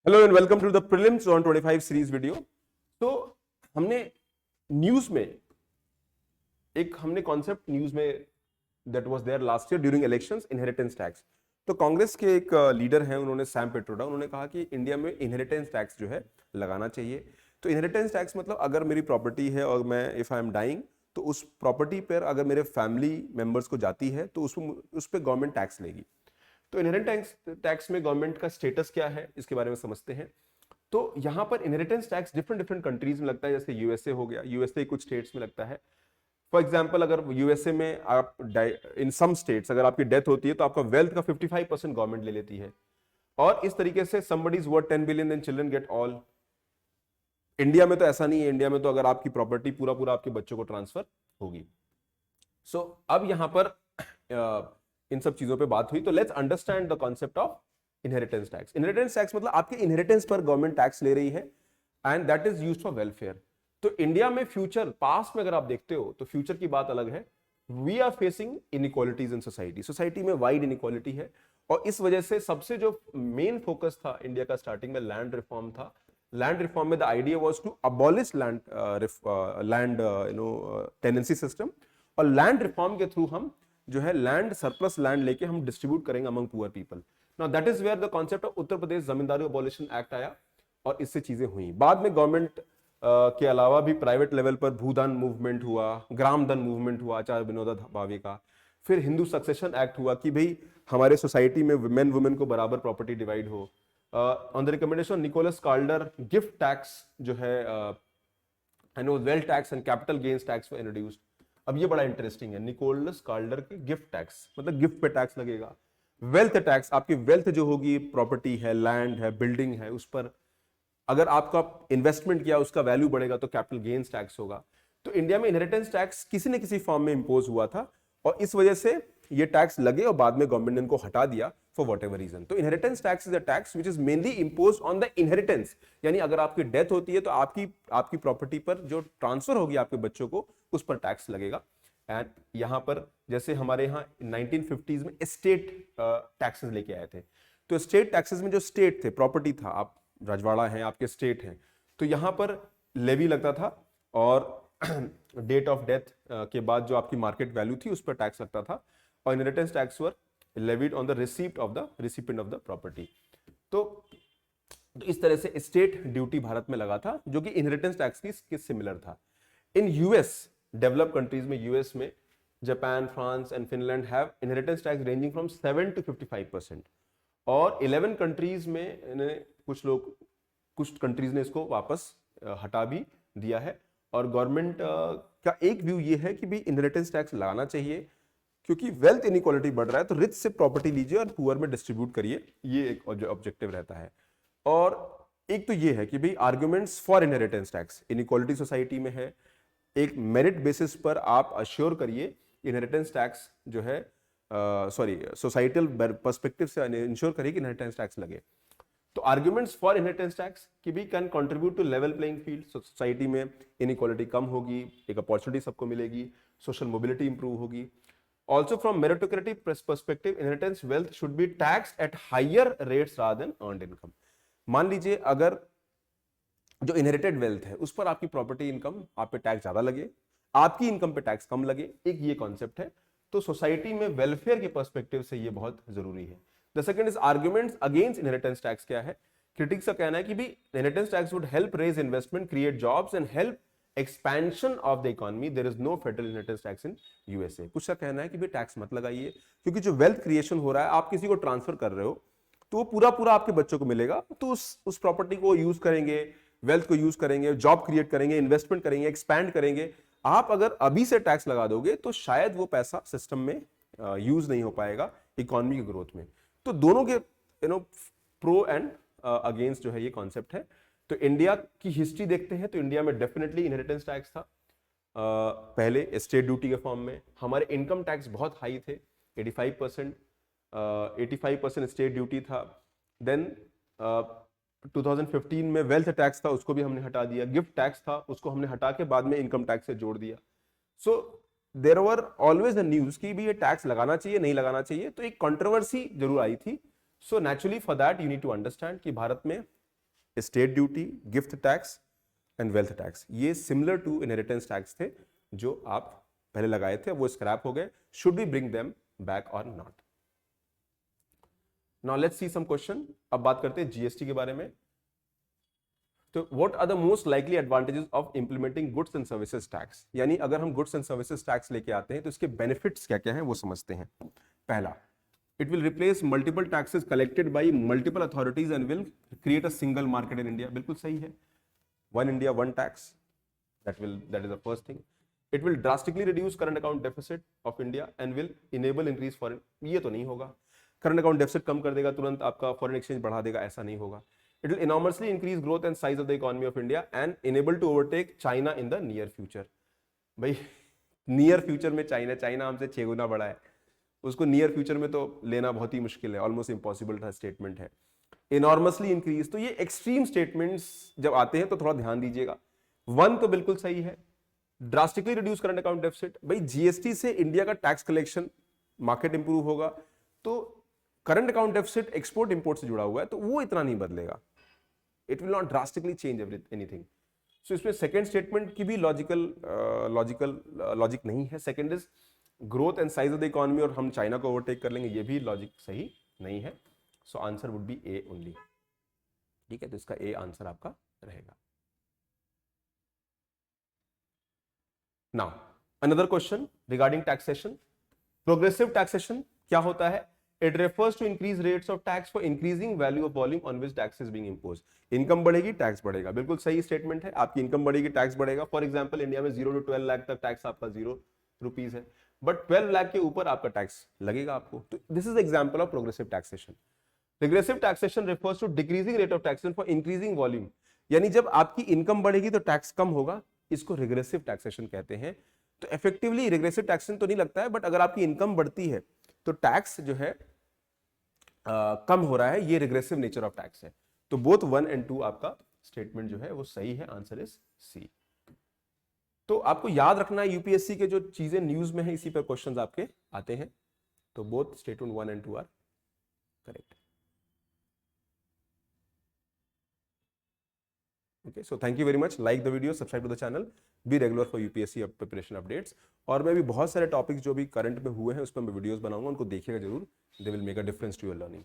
Hello and welcome to the prelims on 25 series video. तो हमने news में हमने कॉन्सेप्ट न्यूज में that was there last year during elections, inheritance tax. तो कांग्रेस के एक लीडर हैं, उन्होंने सैम पेट्रोडा, उन्होंने कहा कि इंडिया में इनहेरिटेंस टैक्स जो है लगाना चाहिए। तो इनहेरिटेंस टैक्स मतलब अगर मेरी प्रॉपर्टी है और मैं इफ आई एम डाइंग तो उस प्रॉपर्टी पर अगर मेरे फैमिली मेंबर्स को जाती है तो उस पर गवर्नमेंट टैक्स लेगी। तो इनहेरिटेंस टैक्स में गवर्नमेंट का स्टेटस क्या है, इसके बारे में समझते हैं। तो यहां पर inheritance tax different different countries में लगता है। जैसे यूएसए हो गया, यूएसए कुछ स्टेट्स में लगता है। फॉर एग्जांपल, अगर यूएसए में आप इन सम स्टेट्स अगर आपकी डेथ होती है तो आपका वेल्थ का 55% गवर्नमेंट ले लेती है। और इस तरीके से somebody's worth 10 billion then children get all। India में तो ऐसा नहीं है। इंडिया में तो अगर आपकी प्रॉपर्टी पूरा पूरा आपके बच्चों को ट्रांसफर होगी। सो अब यहां पर इन सब चीजों पे बात हुई, तो let's understand the concept of inheritance tax. Inheritance tax मतलब आपके इनहेरिटेंस पर गवर्नमेंट टैक्स ले रही है and that is used for welfare. तो इंडिया में फ्यूचर, पास्ट में अगर आप देखते हो तो फ्यूचर की बात अलग है। We are facing inequalities in society. Society में वाइड इनइक्वालिटी है और इस वजह से सबसे जो मेन फोकस था इंडिया का स्टार्टिंग में लैंड रिफॉर्म था। लैंड रिफॉर्म में the idea was to abolish land tenancy system. और लैंड रिफॉर्म के थ्रू हम जो है लैंड सरप्लस लैंड लेके हम डिस्ट्रीब्यूट करेंगे among poor people. Now that is where the concept of Uttar Pradesh Zamindari abolition act आया और इससे चीजें हुई। बाद में गवर्नमेंट के अलावा भी प्राइवेट लेवल पर भूदान मूवमेंट हुआ, ग्राम दान मूवमेंट हुआ आचार्य विनोबा भावे का। फिर हिंदू सक्सेशन एक्ट हुआ कि भाई हमारे सोसाइटी में मेन वुमेन को बराबर प्रॉपर्टी डिवाइड हो। ऑन द रिकमेंडेशन निकोलस कार्डर, गिफ्ट टैक्स जो है wealth tax and capital gains tax were introduced. अब ये बड़ा इंटरेस्टिंग है, निकोलस कार्डर के गिफ्ट टैक्स मतलब गिफ्ट पे टैक्स लगेगा। वेल्थ टैक्स, आपकी वेल्थ जो होगी, प्रॉपर्टी है, लैंड है, बिल्डिंग है, उस पर अगर आपका इन्वेस्टमेंट किया उसका वैल्यू बढ़ेगा तो कैपिटल गेन्स टैक्स होगा। तो इंडिया में इनहेरिटेंस टैक्स किसी न किसी फॉर्म में इंपोज हुआ था और इस वजह से ये टैक्स लगे और बाद में गवर्नमेंट ने इनको हटा दिया फॉर वॉट एवर रीजन। तो inheritance tax is a tax which is mainly impose on the inheritance, यानी अगर आपकी डेथ होती है तो आपकी प्रॉपर्टी पर जो ट्रांसफर होगी आपके बच्चों को उस पर टैक्स लगेगा। एंड यहां पर जैसे हमारे यहाँ 1950s में स्टेट टैक्सेस लेके आए थे। तो स्टेट टैक्सेस में जो स्टेट थे, प्रॉपर्टी था, आप रजवाड़ा हैं, आपके स्टेट हैं, तो यहां पर लेवी लगता था और डेट ऑफ डेथ के बाद जो आपकी मार्केट वैल्यू थी उस पर टैक्स लगता था। और inheritance tax were levied on the receipt of the recipient of the property. तो इस तरह से स्टेट ड्यूटी भारत में लगा था जो कि इनहेरिटेंस टैक्स की सिमिलर था। इन यूएस, डेवलप्ड कंट्रीज में, यूएस में Japan, France and Finland have inheritance tax ranging from 7 to 55%। और 11 कंट्रीज में कुछ कंट्रीज ने इसको वापस हटा भी दिया है। और गवर्नमेंट का एक व्यू ये है कि भी इनहेरिटेंस टैक्स लगाना चाहिए क्योंकि वेल्थ इनइक्वालिटी बढ़ रहा है, तो रिच से प्रॉपर्टी लीजिए और पुअर में डिस्ट्रीब्यूट करिए, ये एक ऑब्जेक्टिव रहता है। और एक तो ये है कि भाई arguments for inheritance tax, inequality society में है, एक मेरिट बेसिस पर आप अश्योर करिए इनहेरिटेंस टैक्स जो है सोसाइटल पर्सपेक्टिव से इंश्योर करिए कि इनहेरिटेंस टैक्स लगे। तो आर्ग्यूमेंट्स फॉर इनहेरिटेंस टैक्स की भी can contribute to level playing field. Society में इनइक्वालिटी कम होगी, एक अपॉर्चुनिटी सबको मिलेगी, सोशल मोबिलिटी इंप्रूव होगी। Also from meritocratic perspective, inheritance wealth should be taxed at higher rates rather than earned income. मान लीजिए अगर जो इनहेरिटेड वेल्थ है उस पर आपकी प्रॉपर्टी इनकम, आप पे टैक्स ज्यादा लगे, आपकी इनकम पे टैक्स कम लगे, एक ये कॉन्सेप्ट है। तो सोसाइटी में वेलफेयर के पर्सपेक्टिव से ये बहुत जरूरी है। The second is arguments against inheritance tax क्या है। क्रिटिक्स का कहना है कि भी inheritance tax would help raise investment, create jobs and help expansion of the economy. There is no federal inheritance tax in USA. कुछ का कहना है कि भी टैक्स मत लगाइए क्योंकि जो वेल्थ क्रिएशन हो रहा है, आप किसी को ट्रांसफर कर रहे हो तो वो पूरा पूरा आपके बच्चों को मिलेगा, तो उस प्रॉपर्टी को यूज करेंगे, वेल्थ को यूज करेंगे, जॉब क्रिएट करेंगे, इन्वेस्टमेंट करेंगे, एक्सपैंड करेंगे। आप अगर अभी से टैक्स लगा दोगे तो शायद वो पैसा सिस्टम में यूज नहीं हो पाएगा इकोनॉमी की ग्रोथ में। तो दोनों के प्रो एंड अगेंस्ट जो है ये कॉन्सेप्ट है। तो इंडिया की हिस्ट्री देखते हैं तो इंडिया में डेफिनेटली इनहेरिटेंस टैक्स था। पहले स्टेट ड्यूटी के फॉर्म में हमारे इनकम टैक्स बहुत हाई थे, 85% स्टेट ड्यूटी था। देन 2015 में वेल्थ टैक्स था, उसको भी हमने हटा दिया। गिफ्ट टैक्स था, उसको हमने हटा के बाद में इनकम टैक्स से जोड़ दिया। So there were always the news कि भी ये टैक्स लगाना चाहिए नहीं लगाना चाहिए, तो एक कंट्रोवर्सी जरूर आई थी। So naturally for that you need to understand कि भारत में state duty, gift tax and wealth tax, ये सिमिलर टू इनहेरिटेंस टैक्स थे जो आप पहले लगाए थे, वो स्क्रैप हो गए. Should we bring them back or not? Now let's see some question. अब बात करते हैं जीएसटी के बारे में. तो what are the most likely advantages of implementing goods and services tax, यानी अगर हम गुड्स एंड सर्विसेज टैक्स लेके आते हैं तो इसके बेनिफिट्स क्या क्या हैं वो समझते हैं. पहला, it will replace multiple taxes collected by multiple authorities and will create a single market in India. बिल्कुल सही है. One India, one tax. That is the first thing. It will drastically reduce current account deficit of India and will enable increase foreign. ये तो नहीं होगा. Current account deficit कम कर देगा, तुरंत आपका foreign exchange बढ़ा देगा, ऐसा नहीं होगा. It will enormously increase growth and size of the economy of India and enable to overtake China in the near future. भाई नियर फ्यूचर में चाइना हमसे 6 गुना बड़ा है, उसको नियर फ्यूचर में तो लेना बहुत ही मुश्किल है, ऑलमोस्ट इम्पॉसिबल था स्टेटमेंट है. इनॉर्मसली इंक्रीज, तो ये एक्सट्रीम स्टेटमेंट्स जब आते हैं तो थोड़ा ध्यान दीजिएगा. वन तो बिल्कुल सही है. Drastically reduce current account deficit, भाई जीएसटी से इंडिया का टैक्स कलेक्शन, मार्केट इंप्रूव होगा, तो current account deficit export import से जुड़ा हुआ है, तो वो इतना नहीं बदलेगा. It will not drastically change anything. So इसमें सेकेंड स्टेटमेंट की भी लॉजिक नहीं है. Second is growth and size of the economy और हम चाइना को ओवरटेक कर लेंगे, ये भी लॉजिक सही नहीं है. So answer would be A only. ठीक है, तो इसका ए आंसर आपका रहेगा. Now another question regarding taxation. Progressive taxation क्या होता है? It refers to increase rates of tax for increasing value of volume on which tax is being imposed. Income बढ़ेगी, टैक्स बढ़ेगा. बिल्कुल सही स्टेटमेंट है. आपकी इनकम बढ़ेगी, टैक्स बढ़ेगा. फॉर एग्जांपल इंडिया में 0 to 12 लाख तक टैक्स आपका 0 रुपीज है, बट 12 लाख के ऊपर आपका टैक्स लगेगा आपको. तो this is example of progressive taxation. Regressive taxation refers to decreasing rate of taxation for increasing volume, यानी जब आपकी इनकम बढ़ेगी तो टैक्स कम होगा, इसको रिग्रेसिव टैक्सेशन कहते हैं. तो इफेक्टिवली रिग्रेसिव टैक्सेशन तो नहीं लगता है, बट अगर आपकी इनकम बढ़ती है तो टैक्स जो है कम हो रहा है, ये रिग्रेसिव नेचर ऑफ टैक्स है. तो बोथ 1 and 2 आपका स्टेटमेंट जो है वो सही है. Answer is C. तो आपको याद रखना है यूपीएससी के जो चीजें न्यूज में है इसी पर क्वेश्चंस आपके आते हैं. तो both statement 1 and 2 are correct. Okay, so thank you very much. Like the video, subscribe to the channel, be regular for UPSC preparation updates. और मैं भी बहुत सारे टॉपिक्स जो भी करंट में हुए हैं उस पर मैं वीडियोस बनाऊंगा, उनको देखिएगा जरूर. They will make a difference to your learning.